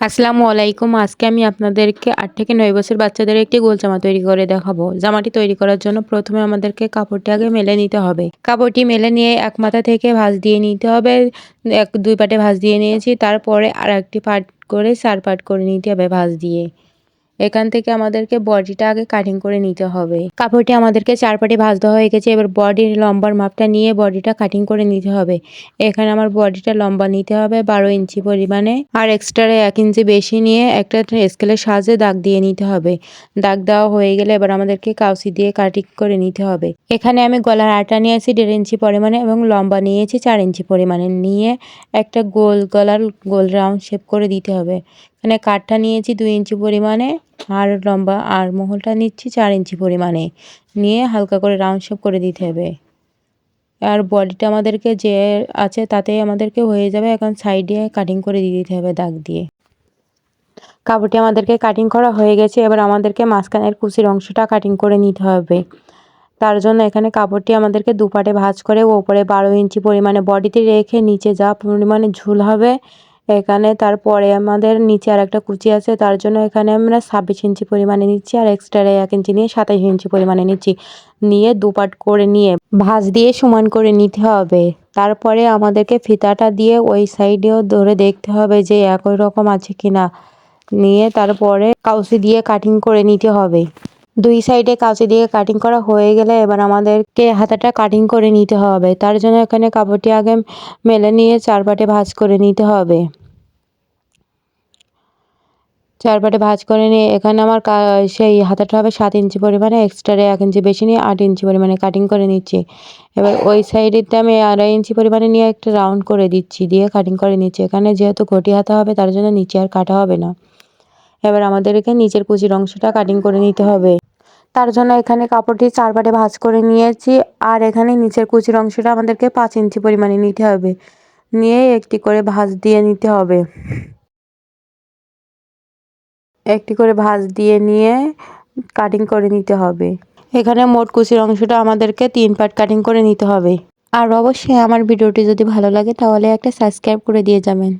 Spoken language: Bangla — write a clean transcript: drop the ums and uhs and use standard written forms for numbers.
আসসালামু আলাইকুম। আজকে আমি আপনাদেরকে ৮ থেকে ৯ বছর বাচ্চাদের একটি গোল জামা তৈরি করে দেখাবো। জামাটি তৈরি করার জন্য প্রথমে আমাদেরকে কাপড়টি আগে মেলে নিতে হবে। কাপড়টি মেলে নিয়ে এক মাথা থেকে ভাঁজ দিয়ে নিতে হবে। ২ পাটে ভাঁজ দিয়ে নিয়েছি। তারপরে আরেকটি পাট করে ৪ পাট করে নিতে হবে ভাঁজ দিয়ে। এখান থেকে আমাদেরকে বডিটা আগে কাটিং করে নিতে হবে। কাপড়টি আমাদেরকে ৪ পাটে ভাঁজ দেওয়া হয়ে গেছে। এবার বডির লম্বার মাপটা নিয়ে বডিটা কাটিং করে নিতে হবে। এখানে আমার বডিটা লম্বা নিতে হবে ১২ ইঞ্চি পরিমাণে, আর এক্সট্রা ১ ইঞ্চি বেশি নিয়ে একটা স্কেলের সাহায্যে দাগ দিয়ে নিতে হবে। দাগ দেওয়া হয়ে গেলে এবার আমাদেরকে কাউচি দিয়ে কাটিং করে নিতে হবে। এখানে আমি গলার আটা নিয়েছি ১.৫ ইঞ্চি পরিমাণে এবং লম্বা নিয়েছি ৪ ইঞ্চি পরিমাণে, নিয়ে একটা গলার গোল রাউন্ড শেপ করে দিতে হবে। এখানে কাঠটা নিয়েছি ২ ইঞ্চি পরিমাণে, আর লম্বা আর মহলটা নিচ্ছি ৪ ইঞ্চি পরিমাণে, নিয়ে হালকা করে রাউন্ড শেপ করে দিতে হবে। আর বডিটা আমাদেরকে যে আছে তাতেই আমাদেরকে হয়ে যাবে। এখন সাইডে কাটিং করে দিয়ে দিতে হবে দাগ দিয়ে। কাপড়টি আমাদেরকে কাটিং করা হয়ে গেছে। এবার আমাদেরকে মাঝখানের কুচির অংশটা কাটিং করে নিতে হবে। তার জন্য এখানে কাপড়টি আমাদেরকে দুপাটে ভাঁজ করে ওপরে ১২ ইঞ্চি পরিমাণে বডিতে রেখে নিচে যা পরিমাণে ঝুল হবে এখানে, তারপরে আমাদের নিচে আর একটা কুচি আছে, তার জন্য এখানে আমরা ২৬ ইঞ্চি পরিমাণে নিচ্ছি, আর এক্সট্রা ১ ইঞ্চি নিয়ে ২৭ ইঞ্চি পরিমাণে নিচ্ছি। নিয়ে দুপাট করে নিয়ে ভাঁজ দিয়ে সমান করে নিতে হবে। তারপরে আমাদেরকে ফিতাটা দিয়ে ওই সাইডেও ধরে দেখতে হবে যে একই রকম আছে কিনা, নিয়ে তারপরে কাউচি দিয়ে কাটিং করে নিতে হবে। ২ সাইডে কাঁচি দিয়ে কাটিং করা হয়ে গেলে এবার আমাদেরকে হাতাটা কাটিং করে নিতে হবে। তার জন্য এখানে কাপড়টি আগে মেলে নিয়ে ৪ পাটে ভাঁজ করে নিতে হবে। ৪ পাটে ভাঁজ করে নিয়ে এখানে আমার সেই হাতাটা হবে ৭ ইঞ্চি পরিমাণে, এক্সট্রা ১ ইঞ্চি বেশি নিয়ে ৮ ইঞ্চি পরিমাণে কাটিং করে নিচ্ছি। এবার ওই সাইডেতে আমি ২.৫ ইঞ্চি পরিমাণে নিয়ে একটা রাউন্ড করে দিচ্ছি, দিয়ে কাটিং করে নিচ্ছি। এখানে যেহেতু ঘটি হাতা হবে তার জন্য নিচে আর কাটা হবে না। এবার আমাদেরকে নিচের কুচির অংশটা কাটিং করে নিতে হবে। তার জন্য এখানে কাপড়টি ৪ পাটে ভাঁজ করে নিয়েছি, আর এখানে নিচের কুচির অংশটা আমাদেরকে ৫ ইঞ্চি পরিমাণে নিতে হবে, নিয়ে একটি করে ভাঁজ দিয়ে নিতে হবে। একটি করে ভাঁজ দিয়ে নিয়ে কাটিং করে নিতে হবে। এখানে মোট কুচির অংশটা আমাদেরকে ৩ পাট কাটিং করে নিতে হবে। আর অবশ্যই আমার ভিডিওটি যদি ভালো লাগে তাহলে একটা সাবস্ক্রাইব করে দিয়ে যাবেন।